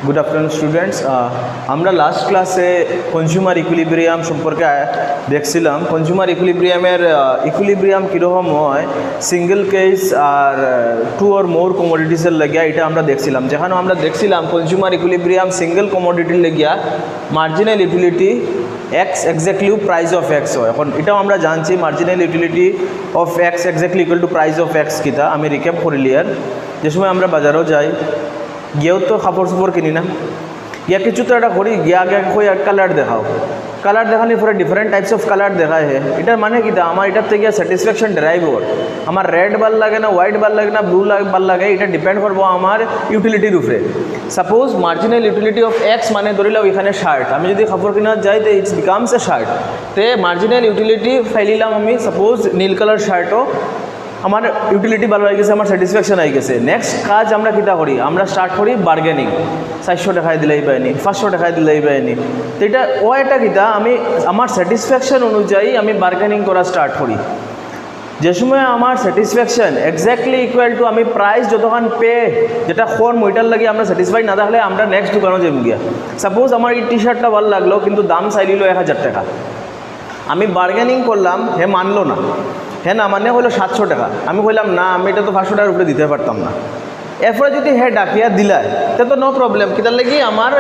Good afternoon students. আমরা last ক্লাসে consumer equilibrium সম্পর্কে দেখছিলাম। কনজিউমার ইকুইলিব্রিয়াম কীরকম হয় সিঙ্গেল কেস আর টু অর মোর কমোডিটিসের লাগিয়া, এটা আমরা দেখছিলাম। যেখানে আমরা দেখছিলাম কনজিউমার ইকুইলিব্রিয়াম সিঙ্গেল কমোডিটির লাগিয়া marginal utility x exactly price of x হয়। এখন এটাও আমরা জানছি marginal utility of x exactly equal to price of x কিতা। আমি রিক্যাপ করিলি আর যে সময় আমরা বাজারেও যাই, গিয়েও তো কাপড় চোপড় কিনি না, গিয়া কিছু তো একটা করি, গিয়া আগে কই কালার দেখাও, কালার দেখানোর পরে ডিফারেন্ট টাইপস অফ কালার দেখায়। এটার মানে কি আমার এটার থেকে স্যাটিসফ্যাকশন ড্রাইভ ওর আমার রেড ভাল লাগে না, হোয়াইট ভাল লাগে না, ব্লু ভাল লাগে, এটা ডিপেন্ড করবো আমার ইউটিলিটির উপরে। Suppose marginal utility of x মানে ধরিলাম এখানে শার্ট, আমি যদি কাপড় কিনা যাই তো ইটস বিকামস এ শার্ট। তে মার্জিনাল ইউটিলিটি ফাইলিলাম আমি, সাপোজ নীল কালার শার্টও আমার ইউটিলিটি ভালো হয়ে গেছে, আমার স্যাটিসফ্যাকশন হয়ে গেছে। নেক্সট কাজ আমরা কীটা করি, আমরা স্টার্ট করি বার্গেনিং। 400 টাকায় দিলেই পাইনি, 500 টাকায় দিলেই পাইনি। তো এটা এটা কীটা আমি আমার স্যাটিসফ্যাকশন অনুযায়ী আমি বার্গেনিং করা স্টার্ট করি। যে সময় আমার স্যাটিসফ্যাকশন এক্স্যাক্টলি ইকুয়াল টু আমি প্রাইস যতক্ষণ পে যেটা ফোন ওইটার লাগে আমরা স্যাটিসফাইড না থাকলে আমরা নেক্সট দোকানও যাই গিয়া। সাপোজ আমার এই টি শার্টটা ভালো লাগলো কিন্তু দাম চাইলিল 1000 টাকা, আমি বার্গেনিং করলাম, হে মানলো না, হ্যাঁ না মানে হলো 700 টাকা। আমি বললাম না, আমি এটা তো 500 টাকার উপরে দিতে পারতাম না। এরপরে যদি হ্যাঁ ডাকিয়া দিলায় তা তো নো প্রবলেম, কিতার লাগি আমার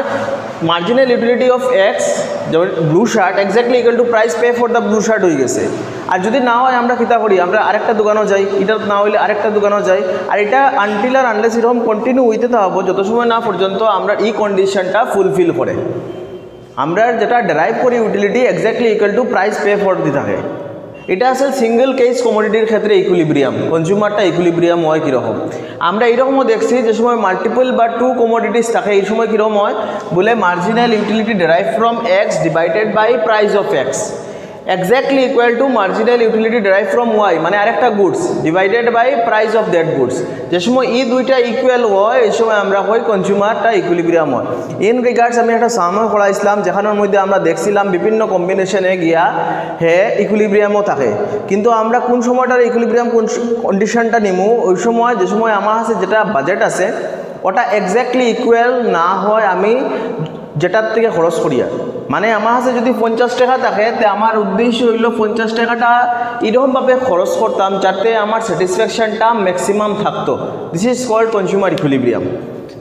মার্জিনাল ইউটিলিটি অফ এক্স যেমন blue shirt exactly equal to price pay for the blue shirt হয়ে গেছে। আর যদি না হয় আমরা কিতা করি, আমরা আরেকটা দোকানও যাই, এটা না হইলে আরেকটা দোকানও যাই। আর এটা আনটিল আর আনলেস এরকম কন্টিনিউ হইতে থাকবো যত সময় না পর্যন্ত আমরা এই কন্ডিশনটা ফুলফিল করে আমরা যেটা ড্রাইভ করি utility exactly equal to price pay for the থাকে। এটা আসলে সিঙ্গেল কেস কমোডিটির ক্ষেত্রে ইকুইলিব্রিয়াম, কনজিউমারটা ইকুইলিব্রিয়াম হয় কীরকম আমরা এইরকমও দেখছি। যে সময় মাল্টিপল বা টু কমোডিটিস থাকে এই সময় কীরকম হয় বলে marginal utility derive from x divided by price of x exactly equal to marginal utility derive from y মানে আরেকটা goods divided by price of that goods. যে সময় এই দুইটা ইকুয়াল হয় এই সময় আমরা হয় কনজিউমারটা ইকুইলিব্রিয়াম হয়। ইন রিগার্ডস আমি একটা সামনে পড়াইছিলাম যেখানের মধ্যে আমরা দেখছিলাম বিভিন্ন কম্বিনেশনে গিয়া হে ইকুইলিব্রিয়ামও থাকে, কিন্তু আমরা কোন সময়টার ইকুইলিব্রিয়াম কোন কন্ডিশনটা নিমু ওই সময় যে সময় আমার কাছে যেটা বাজেট আছে ওটা এক্স্যাক্টলি ইকুয়াল না হয় আমি যেটার থেকে খরচ করি। আর মানে আমার কাছে যদি 50 টাকা থাকে তো আমার উদ্দেশ্য হইল 50 টাকাটা এরকমভাবে খরচ করতাম যাতে আমার স্যাটিসফ্যাকশনটা ম্যাক্সিমাম থাকতো। This is called consumer equilibrium.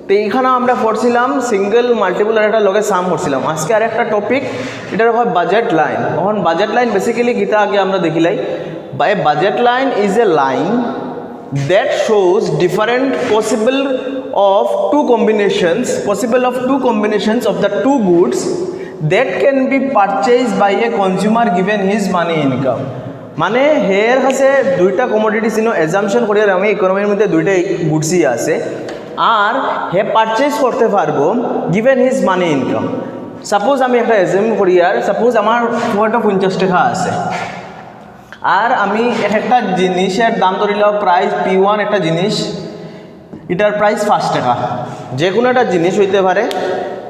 তো এইখানে আমরা পড়ছিলাম সিঙ্গেল মাল্টিপল আর একটা লগে সাম করছিলাম। আজকে আর একটা টপিক, এটার হয় বাজেট লাইন। তখন বাজেট লাইন বেসিক্যালি গীতা আগে আমরা দেখিলাই বাই budget line is a line that shows different possible of two combinations of the two goods that can be purchased by a consumer given his money income। মানে হের কাছে দুইটা commodity ছিল এজাম্পশন করি আর আমি ইকোনমির মধ্যে দুইটা গুডসই আছে আর হে পারচেজ করতে পারবো গিভেন হিজ মানি ইনকাম। সাপোজ আমি একটা এজাম করি আর সাপোজ আমার 50 টাকা আছে আর আমি একটা জিনিসের দাম ধরিলাম প্রাইস P1 একটা জিনিস, এটার প্রাইস 5 টাকা। যে কোনো একটা জিনিস হইতে পারে,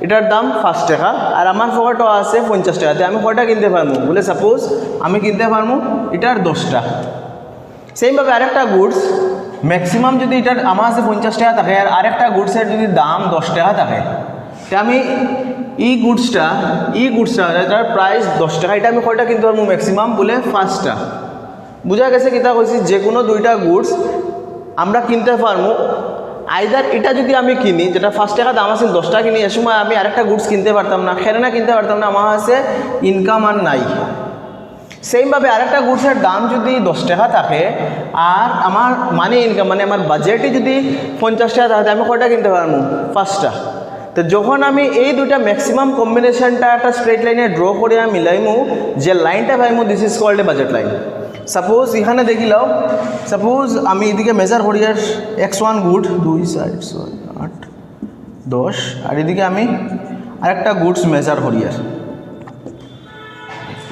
এটার দাম 5 টাকা আর আমার পকেটও আছে 50 টাকাতে। আমি কয়টা কিনতে পারবো বলে সাপোজ আমি কিনতে পারবো এটার 10টা। সেইভাবে আরেকটা গুডস ম্যাক্সিমাম যদি এটার আমার আছে 50 টাকা থাকে আর আরেকটা গুডসের যদি দাম 10 টাকা থাকে তো আমি এই গুডসটা এটার প্রাইস 10 টাকা, এটা আমি কয়টা কিনতে পারবো ম্যাক্সিমাম বলে 5টা। বোঝা গেছে কিতা কইছি, যে কোনো দুইটা গুডস আমরা কিনতে পারবো। আইদার এটা যদি আমি কিনি যেটা 5 টাকা দাম আছে 10টা কিনি, এ সময় আমি আরেকটা গুডস কিনতে পারতাম না, খেরে না কিনতে পারতাম না, আমার কাছে ইনকাম আর নাই। সেইমভাবে আরেকটা গুডসের দাম যদি 10 টাকা থাকে আর আমার মানি ইনকাম মানে আমার বাজেটই যদি 50 টাকা থাকে আমি কয়টা কিনতে পারবো 5টা। তো যখন আমি এই দুইটা ম্যাক্সিমাম কম্বিনেশনটা একটা স্ট্রেট লাইনে ড্র করে আমি মিলাইমু যে লাইনটা পাইমু this is called a budget line. Suppose এখানে দেখিলাও, সাপোজ আমি এদিকে মেজার করি আর X1 গুড 2 4 6 8 10 আর এদিকে আমি আরেকটা গুডস মেজার করি আর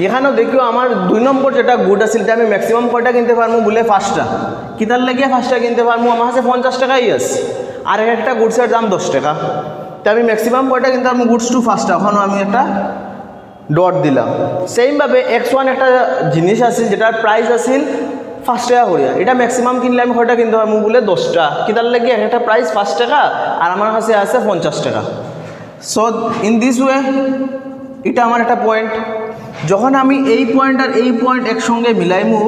এখানেও দেখিও আমার 2 নম্বর যেটা গুড আছে এটা আমি ম্যাক্সিমাম কয়টা কিনতে পারবো বলে 5টা। কিতার লাগিয়ে 5টা কিনতে পারবো আমার কাছে 50 টাকাই আছে আর একটা গুডসের দাম 10 টাকা। তো আমি ম্যাক্সিমাম কয়টা কিনতে পারবো গুডস টু 5টা, ওখানেও আমি একটা ডট দিলাম। সেইমভাবে X1 একটা জিনিস আছে যেটার প্রাইস আছিল 5 টাকা করিয়া, এটা ম্যাক্সিমাম কিনলে আমি কয়টা কিনতে পারবো বলে 10টা। কিতার লাগে একটা প্রাইস 5 টাকা আর আমার কাছে আছে 50 টাকা। সো ইন দিস ওয়ে এটা আমার একটা পয়েন্ট। যখন আমি এই পয়েন্ট আর এই পয়েন্ট একসঙ্গে মিলাইমু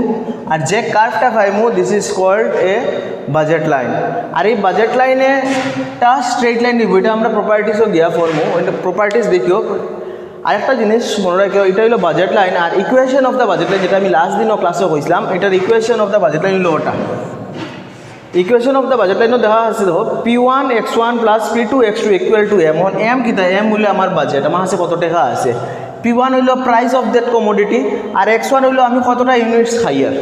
আর যে কার্ভটা পাইমু, this is called a budget line. আর এই বাজেট লাইনে টা স্ট্রেট লাইন নিব, এটা আমরা প্রপার্টিসও গিয়া পড়মু, এটা প্রপার্টিস দেখিও। আরেকটা জিনিস মনে রাখিও, এটা হলো বাজেট লাইন। আর equation of the budget line, যেটা আমি লাস্ট দিনও ক্লাসে কইছিলাম, এটার equation of the budget line হলো ওটা। ইকুয়েশন অফ দ্য বাজেট লাইনও দেখা আছে, দেখো P1 x1 plus P2 x2 equal to m. M কিতা, এম হইলে আমার বাজেট, আমার কাছে কত টাকা আছে। P1 হইল প্রাইস অফ দ্যাট কমোডিটি, আর x1 হইল আমি কতটা ইউনিটস খাইয়ার।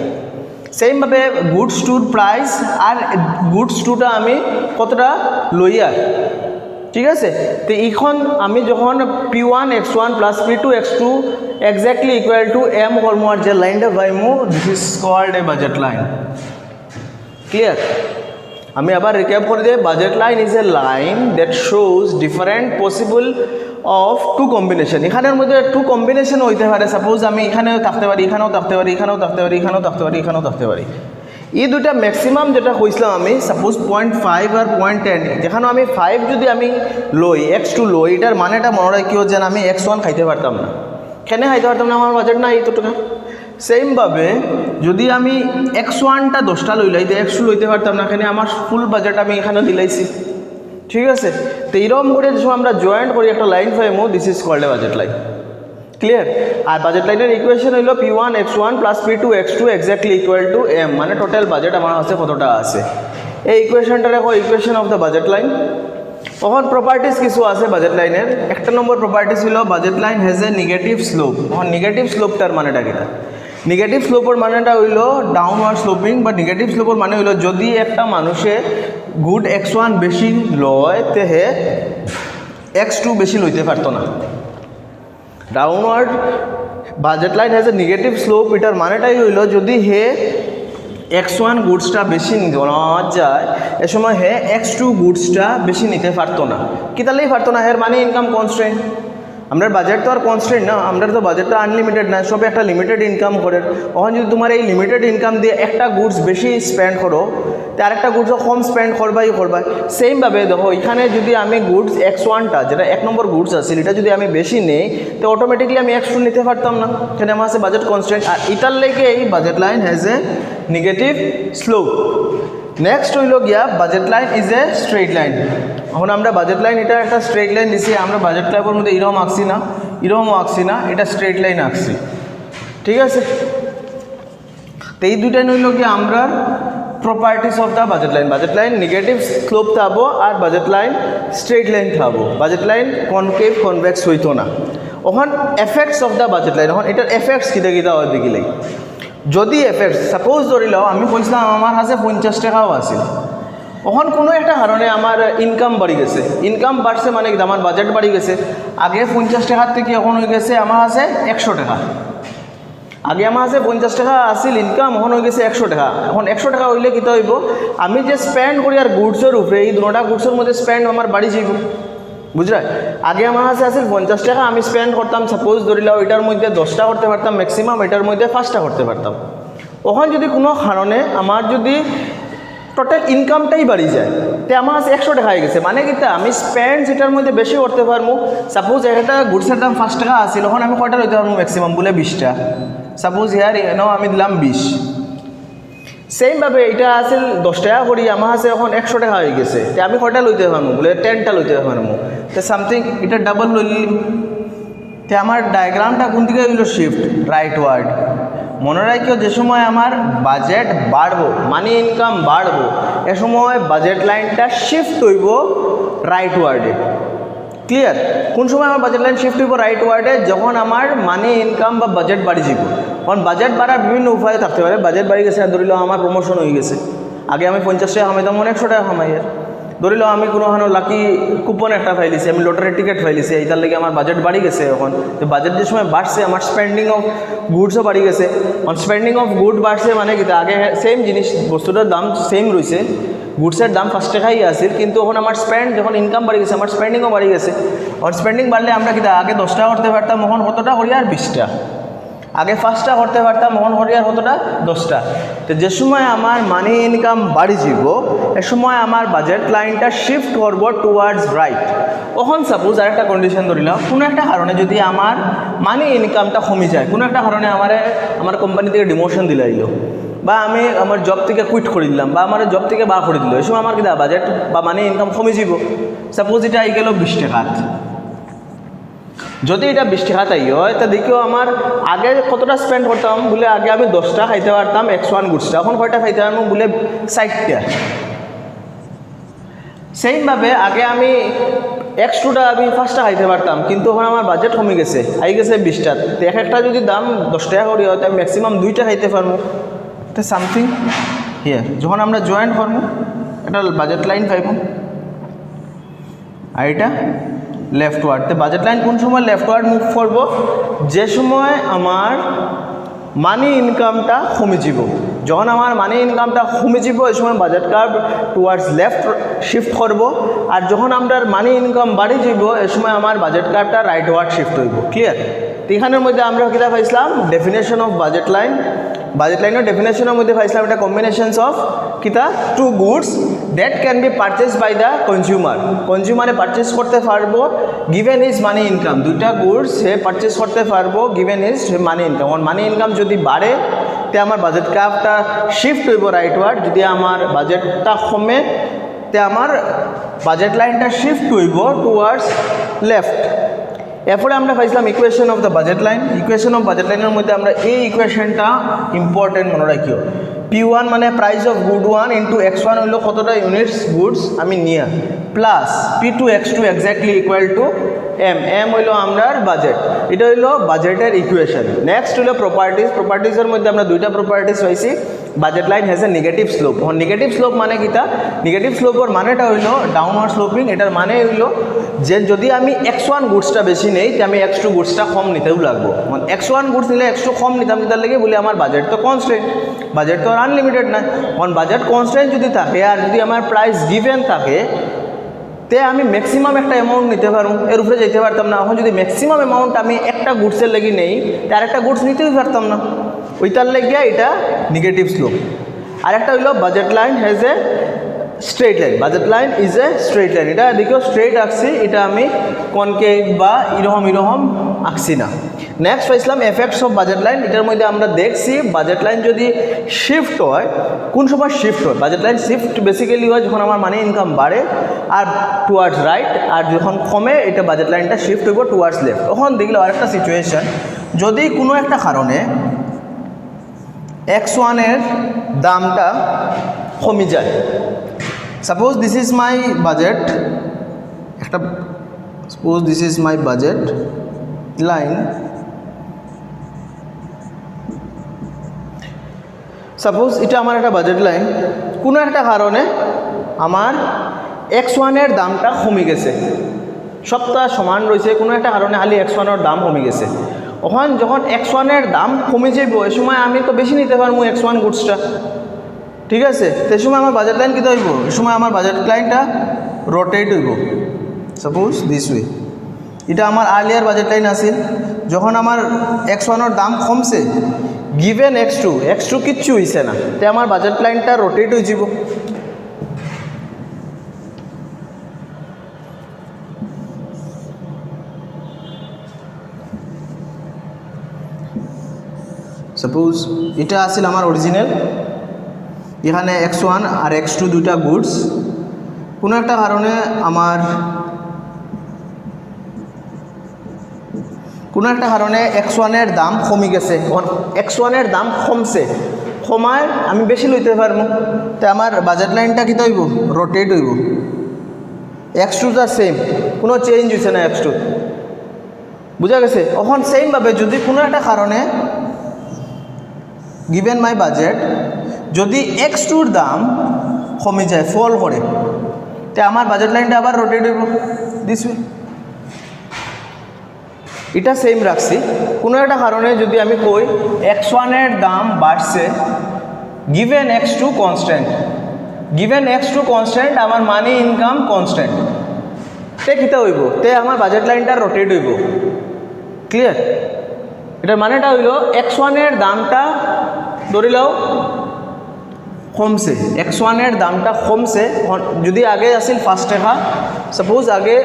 সেমভাবে গুডস টুর প্রাইস আর গুডস টুটা আমি কতটা লইয়ার, ঠিক আছে। তো এখন আমি যখন P1 x1 plus P2 x2 exactly equal to M করমু আর যে লাইনটা পাইমু, this is called a budget line. Clear? আমি আবার রিক্যাপ করে দিই, budget line is a line that shows different possible of two combination. এখানের মধ্যে টু কম্বিনেশন হইতে পারে, সাপোজ আমি এখানেও থাকতে পারি, এখানেও থাকতে পারি, এখানেও থাকতে পারি, এখানেও থাকতে পারি, এখানেও থাকতে পারি। এই দুইটা ম্যাক্সিমাম যেটা কইছিলাম আমি, সাপোজ 0.5 আর 0.10, যেখানে আমি 5 যদি আমি লই, x2 লই, এটার মানেটা মনে রাখিও যে আমি x1 খাইতে পারতাম না। কেন খাইতে পারতাম না? আমার বাজেট না এইতো টাকা। সেমভাবে যদি আমি x1টা 10টা লইলাই, তো x2 লইতে পারতাম না, এখানে আমার ফুল বাজেট আমি এখানে দিলাইছি, ঠিক আছে। তো এইরকম করে যখন আমরা জয়েন্ট করি একটা লাইন পাইমু, this is called a budget line. Clear? আর বাজেট লাইনের ইকুয়েশন হইল P1 x1 plus P2 x2 exactly equal to M, মানে টোটাল বাজেট আমার কাছে কতটা আছে। এই ইকুয়েশনটা দেখো, equation of the budget line. তখন প্রপার্টিস কিছু আছে বাজেট লাইনের। একটা নম্বর প্রপার্টিস হলো budget line has a negative slope. তখন নেগেটিভ স্লোপটার মানেটা কিনা? নেগেটিভ স্লোপের মানেটা হইল ডাউনওয়ার্ড স্লোপিং, বা নেগেটিভ স্লোপের মানে হইল যদি একটা মানুষে গুড x1 বেশি লয়, তে হে x2 বেশি লইতে পারতো না। Downward budget line has a negative slope, এটার মানেটাই হইল যদি হে x1 গুডসটা বেশি নেওয়া যায়, এ সময় হে x2 গুডসটা বেশি নিতে পারতো না। কি তাহলেই পারতো না? এর মানে ইনকাম কনস্ট্রেন্ট। আমরা বাজেট তো আর কনস্ট্রেন্ট না, আমরা তো বাজেটটা আনলিমিটেড না, সবে একটা লিমিটেড ইনকাম করে। তখন যদি তোমার এই লিমিটেড ইনকাম দিয়ে একটা গুডস বেশি স্পেন্ড করো, তো আরেকটা গুডসও কম স্পেন্ড করবাই। সেমভাবে দেখো, এখানে যদি আমি গুডস x1টা, যেটা এক নম্বর গুডস আছে, এটা যদি আমি বেশি নেই, তো অটোমেটিকলি আমি x2 নিতে পারতাম না, এখানে আমার আছে বাজেট কনস্ট্রেন্ট। আর এটার লেগে এই budget line has a negative slope. Next হইল গিয়া budget line is A straight line. এখন আমরা বাজেট লাইন, এটা একটা স্ট্রেট লাইন দিছি, আমরা বাজেট লাইনের মধ্যে এরকম আঁকছি না, এরকমও আঁকছি না, এটা স্ট্রেট লাইন আঁকছি, ঠিক আছে। তো এই দুইটাই হইল গিয়ে আমরা properties of the budget line. Budget line negative slope থাকবো আর বাজেট লাইন স্ট্রেট লাইন থাকবো। বাজেট লাইন কনকেভ কনভেক্স হইতো না। ওখান effects of the budget line, এখন এটার এফেক্টস কিতা কিতা হয় দেখিলেই। যদি এফেক্টস সাপোজ ধরি লও, আমি বলছিলাম আমার কাছে 50 টাকাও আছিল, ওখান কোনো একটা কারণে আমার ইনকাম বাড়ি গেছে। ইনকাম বাড়ছে মানে কি, আমার বাজেট বাড়ি গেছে। আগে 50 টাকার থেকে এখন হয়ে গেছে আমার কাছে 100 টাকা। আগে আমার কাছে 50 টাকা আসিল ইনকাম, এখন হয়ে গেছে 100 টাকা। এখন 100 টাকা হইলে কী হইব, আমি যে স্পেন্ড করি আর গুডসের উপরে, এই দুটা গুডসের মধ্যে স্পেন্ড আমার বাড়ি যাইব, বুঝলা। আগে আমার কাছে আসিল 50 টাকা, আমি স্পেন্ড করতাম সাপোজ ধরি লাও এটার মধ্যে 10টা করতে পারতাম ম্যাক্সিমাম, এটার মধ্যে 5টা করতে পারতাম। ওখান যদি কোনো কারণে আমার যদি টোটাল ইনকামটাই বাড়ি যায়, তো আমার কাছে 100 টাকা হয়ে গেছে, মানে কি আমি স্পেন্ড যেটার মধ্যে বেশি করতে পারবো। সাপোজ একটা গুডসের দাম 5 টাকা আসিল, ওখানে আমি কয়টা লইতে পারবো ম্যাক্সিমাম বলে 20টা। সাপোজ ইয়ার আমি দিলাম 20। সেমভাবে এটা আসিল 10 টাকা করি, আমার কাছে এখন 100 টাকা হয়ে গেছে, তো আমি কয়টা লইতে পারবো বলে 10টা লইতে পারবো। তো সামথিং এটা ডাবল লইলি, তো আমার ডায়াগ্রামটা কোন দিকে হইল শিফট রাইট ওয়ার্ড। মনে রাখিও যে সময় আমার বাজেট বাড়বো মানে ইনকাম বাড়বো, এ সময় বাজেট লাইনটা শিফট হইব রাইট ওয়ার্ডে। ক্লিয়ার? কোন সময় আমার বাজেট লাইন শিফট হইব রাইট ওয়ার্ডে, যখন আমার মানি ইনকাম বা বাজেট বাড়ি যাব। কারণ বাজেট বাড়ার বিভিন্ন উপায় থাকতে পারে। বাজেট বাড়ি গেছে, ধরিল আমার প্রমোশন হয়ে গেছে, আগে আমি 50 টাকা কামাইতাম, 100 টাকা কামাই। ধরিল আমি কোনোখানে লাকি কুপন একটা ফাইলিছি, আমি লটারির টিকিট ফাইলিছি, এইটার লেগে আমার বাজেট বাড়ি গেছে। এখন তো বাজেট যে সময় বাড়ছে, আমার স্পেন্ডিং অফ গুডসও বাড়ি গেছে। স্পেন্ডিং অফ গুড বাড়ছে মানে কি, আগে সেম জিনিস বস্তুটার দাম সেম রয়েছে, গুডসের দাম 5 টাকাই আসিল, কিন্তু এখন আমার স্পেন্ড যখন ইনকাম বাড়ি গেছে, আমার স্পেন্ডিংও বাড়ি গেছে। আর স্পেন্ডিং বাড়লে আমরা কি আগে 10 টাকা করতে পারতাম, এখন কতটা করি আর 20টা। আগে 5টা করতে পারতাম, এখন করি আর কতটা 10টা। তো যে সময় আমার মানি ইনকাম বাড়ি যাব এ সময় আমার বাজেট লাইনটা শিফট করব টুয়ার্ডস রাইট। এখন সাপোজ আর একটা কন্ডিশন ধরিলাম, কোনো একটা কারণে যদি আমার মানি ইনকামটা কমে যায়, কোনো একটা কারণে আমার কোম্পানি থেকে ডিমোশন দিলাইলো, বা আমি আমার জব থেকে কুইট করে দিলাম, বা আমার জব থেকে বার করে দিল, এই সময় আমার কি বাজেট বা মানি ইনকাম কমে যাব। সাপোজ এটা আই গেল 20 টাকা, যদি এটা 20 টাকা তাই হয় তা দেখিও আমার আগে কতটা স্পেন্ড করতাম বলে, আগে আমি 10টা খাইতে পারতাম X1 গুডসটা, এখন কয়টা খাইতে পারবো বলে 60টা। সেইমভাবে আগে আমি X2টা আমি 5টা খাইতে পারতাম, কিন্তু এখন আমার বাজেট কমে গেছে, আই গেছে 20টা। তো এক একটা যদি দাম 10 টাকা করে হয় আমি ম্যাক্সিমাম 2টা খাইতে পারবো। তো সামথিং হিয়ার যখন আমরা জয়েন্ট করবো এটা বাজেট লাইন পাইব, আর এটা লেফটওয়ার্ড। তো বাজেট লাইন কোন সময় লেফটওয়ার্ড মুভ করব, যে সময় আমার মানি ইনকামটা কমে যাব। যখন আমার মানি ইনকামটা কমে যাব ওই সময় budget curve towards left shift করব, আর যখন আমার মানি ইনকাম বাড়ি যাব এই সময় আমার বাজেট কার্ভটা রাইটওয়ার্ড শিফট হইব। ক্লিয়ার? তো এখানের মধ্যে আমরা কিতা পাইছিলাম, definition of budget line. Budget লাইনের ডেফিনেশনের মধ্যে পাইছিলাম এটা কম্বিনেশনস অফ কিতা two goods that can be purchase by the consumer. কনজিউমারে পারচেস করতে পারবো গিভেন ইজ মানি ইনকাম। দুইটা গুডস সে পারচেস করতে পারবো given is money income. Money income যদি বাড়ে তে আমার বাজেট কার্ভটা শিফট হইব রাইটওয়ার্ড, যদি আমার বাজেটটা কমে তে আমার বাজেট লাইনটা শিফট হইব টুয়ার্ডস লেফট। এরপরে আমরা পাইছিলাম equation of the budget line. Equation of budget লাইনের মধ্যে আমরা এই ইকুয়েশনটা ইম্পর্টেন্ট মনে রাখিও। P1 মানে price of good 1 into X1 হইল কতটা ইউনিটস গুডস আমি নিয়া, plus P2 X2 exactly equal two M। M হইল আমরার বাজেট, এটা হইল বাজেটের ইকুয়েশন। নেক্সট হইল প্রপার্টিজ। প্রপার্টিজের মধ্যে আমরা দুইটা প্রপার্টিজ পাইছি। Budget line has a negative slope. Negative slope মানে কিতা, নেগেটিভ স্লোপের মানেটা হইল ডাউনওয়ার্ড স্লোপিং। এটার মানে হইল যে যদি আমি X1 গুডসটা বেশি নেই তো আমি X2 গুডসটা কম নিতেও লাগবো। X1 গুডস নিলে X2 কম নিতাম কিতার লেগে বলে আমার বাজেট তো কনস্ট্যান্ট, বাজেট তো আর আনলিমিটেড না। বাজেট কনস্ট্যান্ট যদি থাকে আর যদি আমার প্রাইস গিভেন থাকে তে আমি ম্যাক্সিমাম একটা অ্যামাউন্ট নিতে পারবো, এর উপরে যেতে পারতাম না। এখন যদি ম্যাক্সিমাম অ্যামাউন্ট আমি একটা গুডসের লেগে নেই তার একটা গুডস নিতেই পারতাম না, ওইটার লেগে এটা নেগেটিভ স্লোপ। আর একটা হইল budget line has A straight line. Budget line is A straight line. এটা দেখো স্ট্রেট আঁকছি, এটা আমি কনকেভ বা এরকম আঁকছি না। নেক্সট পাইছিলাম এফেক্টস অফ বাজেট লাইন। এটার মধ্যে আমরা দেখছি বাজেট লাইন যদি শিফট হয়, কোন সময় শিফট হয়। বাজেট লাইন শিফট বেসিক্যালি হয় যখন আমার মানি ইনকাম বাড়ে আর টুয়ার্ডস রাইট, আর যখন কমে এটা বাজেট লাইনটা শিফট হইব টুয়ার্ডস লেফট। তখন দেখলে আরেকটা সিচুয়েশন, যদি কোনো একটা কারণে X1 এর দামটা কমে যায়, suppose this is my budget, একটা suppose this is my budget line, suppose এটা আমার একটা বাজেট লাইন, কোনো একটা কারণে আমার X1 এর দামটা কমে গেছে, সবটা সমান রয়েছে, কোনো একটা কারণে খালি X1 এর দাম কমে গেছে। ওখান যখন X1 এর দাম কমে যাব এই সময় আমি তো বেশি নিতে পারবো X1 গুডসটা, ঠিক আছে? তো এই সময় আমার বাজেট লাইন কী হইব, এই সময় আমার বাজেট লাইনটা রোটেট হইব। সাপোজ দিস ওয়ে, এটা আমার আর্লিয়ার বাজেট লাইন আছিল, যখন আমার X1 এর দাম কমছে গিভেন X2 কিচ্ছু হয়েছে না, তো আমার বাজেট লাইনটা রোটেট হয়ে যাব। সাপোজ এটা আছিল আমার অরিজিনাল, এখানে X1 আর X2 দুইটা গুডস, কোনো একটা কারণে আমার X1 এর দাম কমে গেছে, X1 এর দাম কমছে, কমায় আমি বেশি লইতে পারবো, তো আমার বাজেট লাইনটা কী হইব, রোটেট হইব। X2 যা সেম, কোনো চেঞ্জ হয়েছে না X2, বুঝা গেছে? এখন সেমভাবে যদি কোনো একটা কারণে গিভেন মাই বাজেট যদি X2 দাম কমে যায়, ফল করে, তো আমার বাজেট লাইনটা আবার রোটেট হইব দিস ওয়ে। এটা সেম রাখছি, কোনো একটা কারণে যদি আমি কই X1 এর দাম বাড়ছে given X2 constant, given X2 constant, আমার মানি ইনকাম কনস্ট্যান্ট, তে কিতা হইব, তে আমার বাজেট লাইনটা রোটেট হইব। ক্লিয়ার? এটার মানেটা হইল x1 এর দামটা ধরে লাও কমছে, x1 এর দামটা কমছে। যদি আগে আসিল 5 টাকা, সাপোজ আগে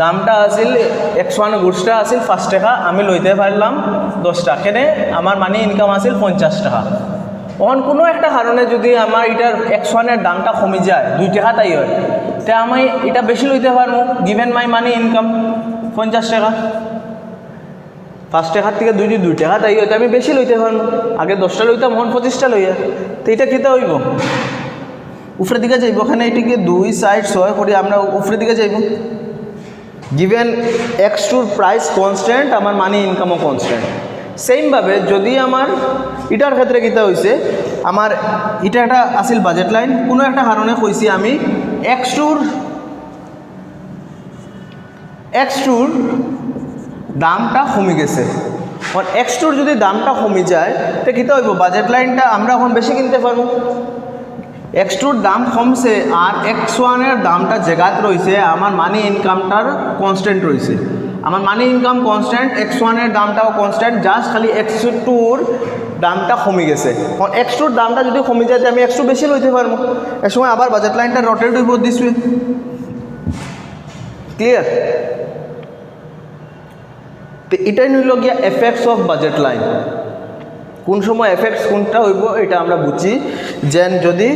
দামটা আসিল x1 গুডসটা আসিল 5 টাকা, আমি লইতে পারলাম 10 টাকা, এখানে আমার মানি ইনকাম আসিল 50 টাকা। তখন কোনো একটা কারণে যদি আমার এটার x1 এর দামটা কমে যায় 2 টাকা তাই হয়, তা আমি এটা বেশি লইতে পারবো গিভেন মাই মানি ইনকাম 50 টাকা। 5 টাকার থেকে 2 টাকা তাই হয়তো আমি বেশি লইতে পারবো, আগে 10টা লইতাম এখন 25টা লইয়া। তো এটা খেতে হইব উপরের দিকে যাইব, ওখানে এটিকে 2 4 6 করে আমরা উপরের দিকে যাইব। গিভেন x2 প্রাইস কনস্ট্যান্ট, আমার মানি ইনকামও কনস্ট্যান্ট। সেমভাবে যদি আমার এটার ক্ষেত্রে কিতা হয়েছে, আমার এটা একটা আসিল বাজেট লাইন, কোনো একটা কারণে কইছি আমি x2 দামটা কমে গেছে। x2 যদি দামটা কমে যায় তো কিতা হইব, বাজেট লাইনটা আমরা এখন বেশি কিনতে পারবো। x2 দাম কমছে আর x1 এর দামটা জায়গাত রয়েছে, আমার মানি ইনকামটার কনস্ট্যান্ট রয়েছে। আমার মানি ইনকাম কনস্ট্যান্ট, x1 এর দামটাও কনস্ট্যান্ট, জাস্ট খালি x2 দামটা কমে গেছে। x2 দামটা যদি কমে যায় আমি x2 বেশি লইতে পারবো। এর সময় আবার বাজেট লাইনটা রোটেট হইব দিস ওয়ে। ক্লিয়ার? তো এটাই নিল গিয়া এফেক্টস অফ বাজেট লাইন। কোন সময় এফেক্টস কোনটা হইব এটা আমরা বুঝি, যেন যদি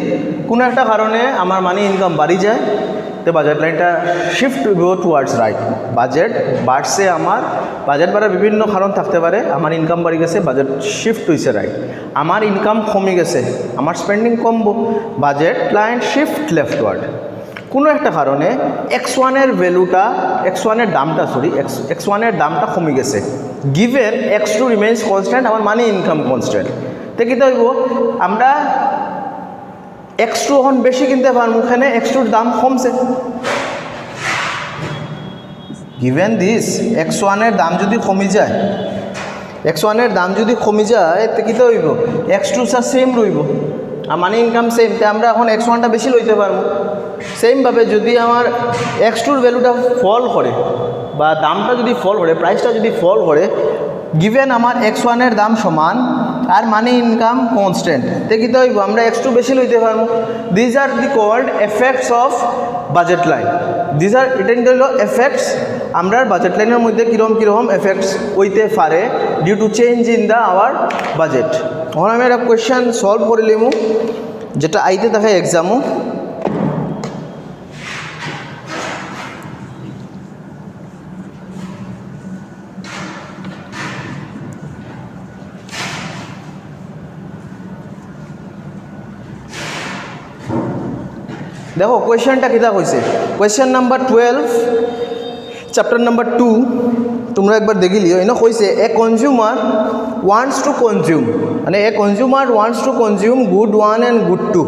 কোনো একটা কারণে আমার মানি ইনকাম বাড়ি যায় তো বাজেট লাইনটা শিফট হইব টুয়ার্ডস রাইট। বাজেট বাড়ছে, আমার বাজেট বাড়ার বিভিন্ন কারণ থাকতে পারে, আমার ইনকাম বাড়ি গেছে, বাজেট শিফট হয়েছে রাইট। আমার ইনকাম কমে গেছে, আমার স্পেন্ডিং কমবো, বাজেট লাইন শিফট লেফটওয়ার্ড। কোনো একটা কারণে x1 এর ভ্যালুটা, x1 এর দামটা x1 এর দামটা কমে গেছে, গিভেন x2 রিমেইনস কনস্ট্যান্ট, আমার মানি ইনকাম কনস্ট্যান্ট। তো কী হইব, আমরা x2 এখন বেশি কিনতে পারবো, ওখানে x2 দাম কমছে। গিভেন দিস x1 এর দাম যদি কমে যায়, x1 এর দাম যদি কমে যায় তো কী হইব, x2 সেম রইব আর মানি ইনকাম সেম, তো আমরা এখন x1টা বেশি লইতে পারবো। সেমভাবে যদি আমার x2 ভ্যালুটা ফল করে বা দামটা যদি ফল করে, প্রাইসটা যদি ফল করে, গিভেন আমার x1 এর দাম সমান আর মানি ইনকাম কনস্ট্যান্ট, তো কী হইব, আমরা x2 বেশি লইতে পারবো। These are the called effects of budget line. These are এটা হলো এফেক্টস, আমরা বাজেট লাইনের মধ্যে কীরকম এফেক্টস হইতে পারে due to change in the our budget. এখন আমি একটা কোয়েশ্চেন সলভ করে লিমু, যেটা আইতে থাকে এক্সামও। দেখো কোয়েশ্চেনটা কিতা কইছে, কোয়েশ্চেন নাম্বার 12 চ্যাপ্টার নাম্বার 2 তোমরা একবার দেখি লিও। এনে কইছে a consumer wants to consume, মানে a consumer wants to consume good 1 and good 2।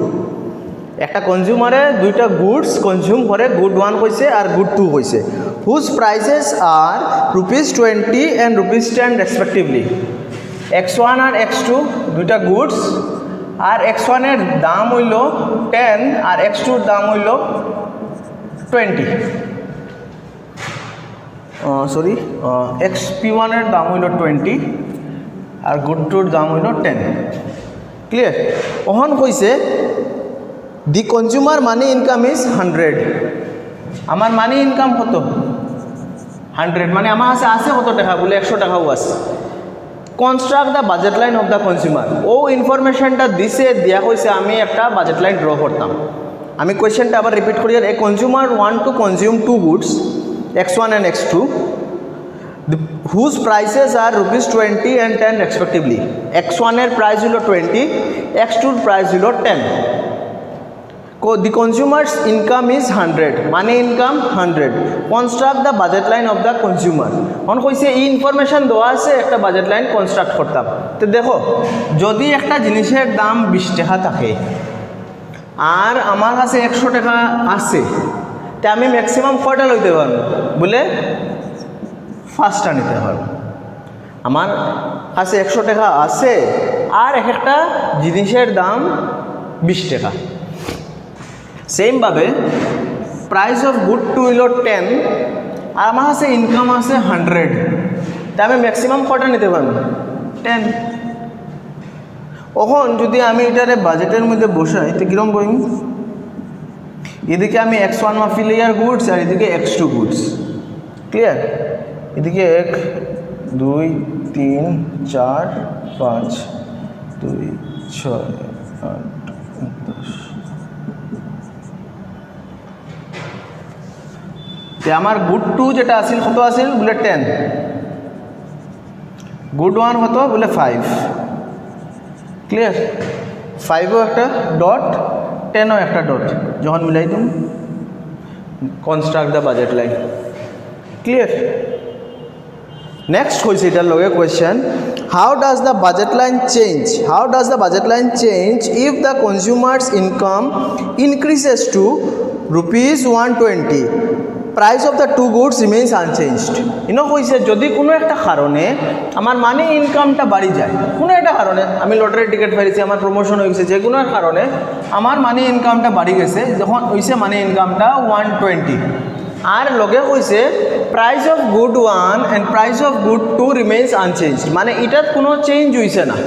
একটা কনজিউমারে দুইটা গুডস কনজিউম করে, গুড 1 কইছে আর গুড 2 কইছে, whose prices are ₹20 and ₹10 respectively. x1 আর x2 দুইটা গুডস, আর x1 এর দাম হইল 10 আর x2 দাম হইল 20। xp1 এর দাম হইল 20 আর গুড 2 দাম হইল 10। ক্লিয়ার? ওহন কইছে দি কনজিউমার মানি ইনকাম ইজ 100। আমার মানি ইনকাম কত? 100, মানে আমার আছে কত টাকা বলে 100 টাকাও আছে। Construct the budget line of the consumer. ও ইনফরমেশনটা দিছে, দিয়া কইছে আমি একটা বাজেট লাইন ড্র করতাম। আমি কোয়েশ্চেনটা আবার রিপিট করি, এ consumer want to consume 2 goods x1 and x2 whose prices are ₹20 and 10 respectively. x1 এর প্রাইস হলো 20, x2 এর প্রাইস হলো 10। The consumer's income is 100, money income 100. Construct the budget line of the consumer. On কইছে এই information দেওয়া আছে, একটা budget line construct করতাম। তো দেখো, যদি একটা জিনিসের দাম 20 টাকা থাকে আর আমার কাছে 100 টাকা আছে, তা আমি ম্যাক্সিমাম কয়টা লইতে পারবো বলে 5টা নিতে পারবো। আমার কাছে 100 টাকা আছে আর একটা জিনিসের দাম 20 টাকা। সেমভাবে প্রাইস অফ গুড 2 হইল 10 আর আমার কাছে ইনকাম আছে 100, তা আমি ম্যাক্সিমাম কটা নিতে পারবো 10 এখন যদি আমি এটারে বাজেটের মধ্যে বসাই তো কিরম বইম এদিকে আমি x1 অ্যাফিলিয়ার গুডস আর এদিকে x2 গুডস ক্লিয়ার এদিকে 1 2 3 4 5 2 6 8 10 আমার গুড 2 যেটা আছিল কত আছিল বলে 10 গুড 1 কত বলে 5 ক্লিয়ার 5ও একটা ডট 10ও একটা ডট যখন মিলাই দিম construct the budget line clear next হয়েছে এটার লগে question how does the budget line change if the consumer's income increases to ₹120 price of the two goods remains unchanged ইনো হয়েছে যদি কোনো একটা কারণে আমার মানি ইনকামটা বাড়ি যায় কোনো একটা কারণে আমি লটারির টিকিট পেয়েছি আমার প্রমোশন হয়ে গেছে যে কোনো কারণে আমার মানি ইনকামটা বাড়ি গেছে যখন হয়েছে মানি ইনকামটা 120 আর লগে হয়েছে price of good 1 and price of good 2 remains unchanged মানে এটার কোনো চেঞ্জ হয়েছে না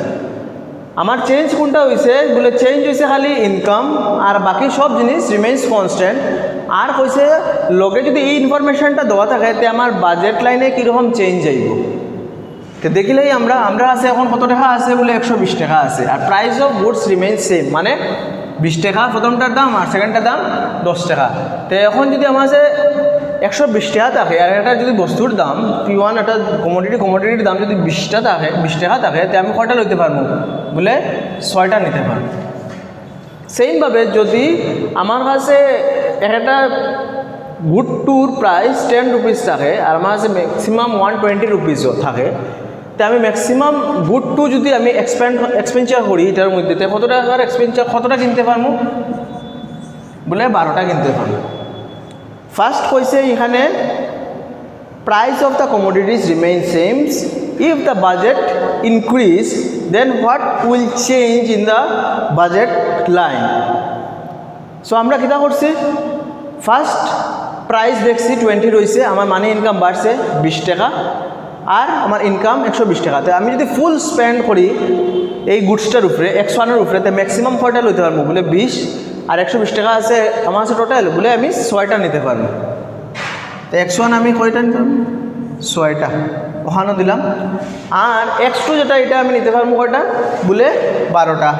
আমার চেঞ্জ কোনটা হয়েছে বলে চেঞ্জ হয়েছে খালি ইনকাম আর বাকি সব জিনিস রিমেইনস কনস্ট্যান্ট আর কইছে লগে যদি এই ইনফরমেশনটা দেওয়া থাকে তে আমার বাজেট লাইনে কীরকম চেঞ্জ আইব তো দেখিলেই আমরা আছে এখন কত টাকা আছে বলে 120 টাকা আছে আর price of goods remains same মানে 20 টাকা প্রথমটার দাম আর সেকেন্ডটার দাম 10 টাকা তো এখন যদি আমার কাছে 120 টাকা থাকে আর একটা যদি বস্তুর দাম P1 একটা কমোডিটির দাম যদি 20 টাকা থাকে তো আমি কয়টা লইতে পারবো বলে 6টা নিতে পারবো সেইমভাবে যদি আমার কাছে একটা গুড টুর প্রাইস 10 রুপিস থাকে আর আমার কাছে ম্যাক্সিমাম 120 রুপিসও থাকে তো আমি ম্যাক্সিমাম গুড টু যদি আমি এক্সপেন্ডিচার করি এটার মধ্যে কত টাকার এক্সপেন্ডিচার কতটা কিনতে পারবো বলে 12টা কিনতে পারবো ফার্স্ট কইছে এখানে price of the commodities remain same if the budget increase then what will change in the budget line so আমরা কিতা করছি ফার্স্ট প্রাইস দেখছি 20 রয়েছে আমার মানি ইনকাম বাড়ছে 20 টাকা আর আমার ইনকাম 120 টাকা তো আমি যদি ফুল স্পেন্ড করি এই গুডসটার উপরে x1 উপরে তো ম্যাক্সিমাম কয়টা লইতে পারবো বলে 20 আর 120 টাকা আছে আমার কাছে টোটাল বলে আমি 6টা নিতে পারবো তো x1 আমি কয়টা নিতে পারবো 6টা ওখানে দিলাম আর x2 যেটা এটা আমি নিতে পারবো কয়টা বলে 12টা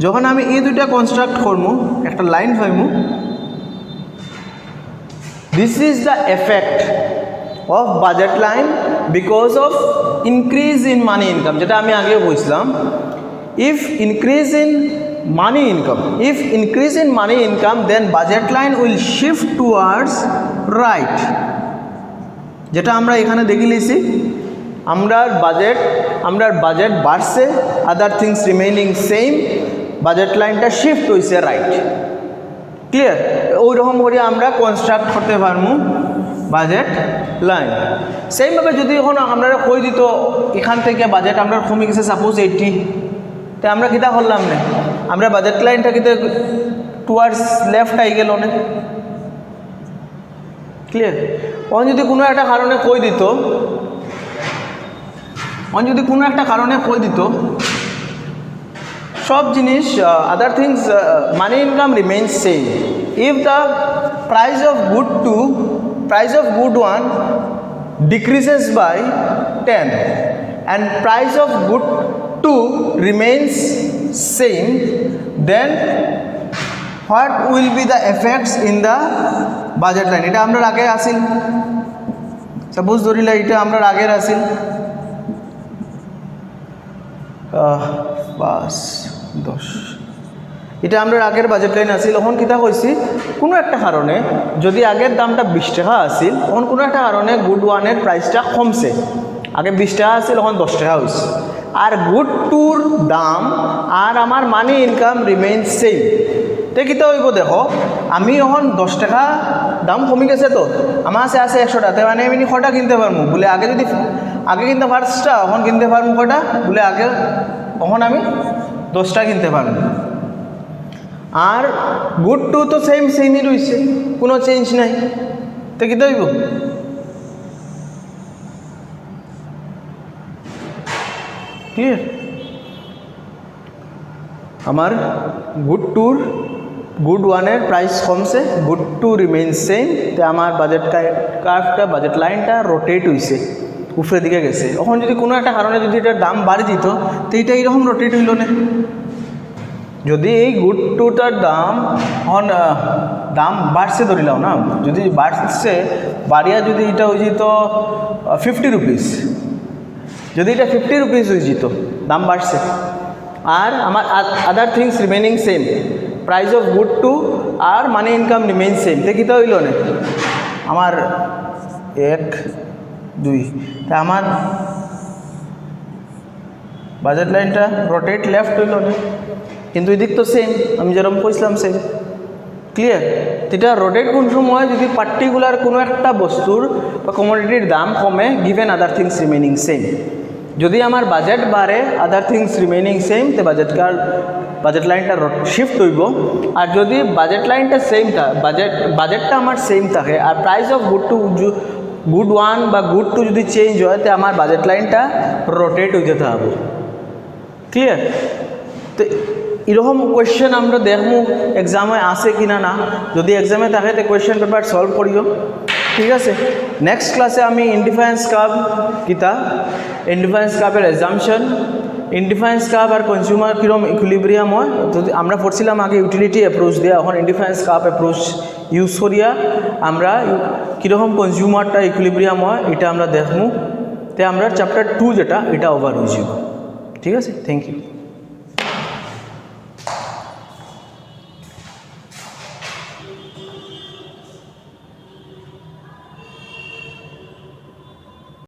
যখন আমি এই দুইটা কনস্ট্রাক্ট করবো একটা লাইন পাইবো this is the effect of budget line because of increase in money income যেটা আমি আগেও বলছিলাম if increase in money income then budget line will shift towards right যেটা আমরা এখানে দেখে লিছি আমরার বাজেট বাড়ছে other things remaining same budget লাইনটা শিফট হয়েছে রাইট ক্লিয়ার ওই রকম করে আমরা কনস্ট্রাক্ট করতে পারবো বাজেট লাইন সেইভাবে যদি এখন আমরা কই দিত এখান থেকে বাজেট আমরা কমে গেছে সাপোজ 80 তো আমরা কিতা করলাম না আমরা বাজেট লাইনটা কিন্তু টুয়ার্ডস লেফট আই গেল না ক্লিয়ার ওন যদি কোনো একটা কারণে কই দিত সব জিনিস other things money income remains same if the price of good 1 decreases by 10 and price of good 2 remains same then what will be the effects in the budget line এটা আমরা আগে আসিল সাপোজ ধরিলা এটা আমরা আগের আসিল 5 10 এটা আমরা আগের বাজেট লাইন আসিল তখন কিতা কইছি কোনো একটা কারণে যদি আগের দামটা 20 টাকা আসিল তখন কোনো একটা কারণে গুড 1 এর প্রাইসটা কমছে আগে 20 টাকা আসিল তখন 10 টাকা হইছে আর গুড 2 এর দাম আর আমার মানি ইনকাম রিমেইনস সেম তে কিতা হইব দেখো আমি এখন 10 টাকা দাম কমে গেছে তো আমার আছে 100 টাকা মানে আমি কটা কিনতে পারবো বলে আগে কিনতে ফার্স্টটা এখন কিনতে পারবো কটা বলে আগে তখন আমি 10টা কিনতে পারবো আর গুড 2 তো সেমই রয়েছে কোনো চেঞ্জ নাই তো কি হইব ক্লিয়ার? আমার গুড টুর গুড ওয়ানের প্রাইস কমছে, গুড টু রিমেইন সেম, তো আমার বাজেট কার্ভটা বাজেট লাইনটা রোটেট হয়েছে, উপরের দিকে গেছে। এখন যদি কোনো একটা কারণে যদি এটার দাম বাড়ি যেত, তো এইটা এইরকম রোটেট হইল না। যদি এই গুড টুটার দাম এখন দাম বাড়ছে ধরিলাম না, যদি বাড়ছে বাড়িয়া যদি এটা হয়ে যেত 50 রুপিস, যদি এটা 50 রুপিস হয়ে যেত, দাম বাড়ছে, আর আমার other things remaining same, price of good two আর মানি ইনকাম রিমেইন সেম, তো কীটা হইল না আমার 1 2, তা আমার বাজেট লাইনটা রোটেট লেফট হইল না, কিন্তু এদিক তো সেম, আমি যেরকম কইছিলাম সেম। ক্লিয়ার? এটা রোটেট কোন সময় যদি পার্টিকুলার কোনো একটা বস্তুর বা কমোডিটির দাম কমে গিভেন আদার থিংস রিমেনিং সেম। যদি আমার বাজেট বাড়ে আদার থিংস রিমেনিং সেম, তো বাজেট লাইনটা শিফট হইব। আর যদি বাজেট লাইনটা সেম থাকে, বাজেটটা আমার সেম থাকে, আর প্রাইস অফ গুড ওয়ান বা গুড টু যদি চেঞ্জ হয়, তো আমার বাজেট লাইনটা রোটেট হয়ে যেতে হবে। ক্লিয়ার? তো এরকম কোয়েশ্চেন আমরা দেখবো এক্সামে আসে কিনা না, যদি এক্সামে থাকে তো কোয়েশ্চেন পেপার সলভ করিও। ঠিক আছে? নেক্সট ক্লাসে আমি ইনডিফারেন্স কার্ভ কিতা, ইনডিফারেন্স কার্ভের এক্সামশন, ইনডিফারেন্স কার্ভ আর কনজিউমার কীরকম ইকুইলিব্রিয়াম হয়, তো আমরা পড়ছিলাম আগে ইউটিলিটি অ্যাপ্রোচ দেওয়া, এখন ইনডিফারেন্স কার্ভ অ্যাপ্রোচ ইউজ করিয়া আমরা কীরকম কনজিউমারটা ইকুইলিব্রিয়াম হয় এটা আমরা দেখবো। তো আমরা চ্যাপ্টার 2 যেটা এটা ওভার হয়ে যাব। ঠিক আছে? Thank you.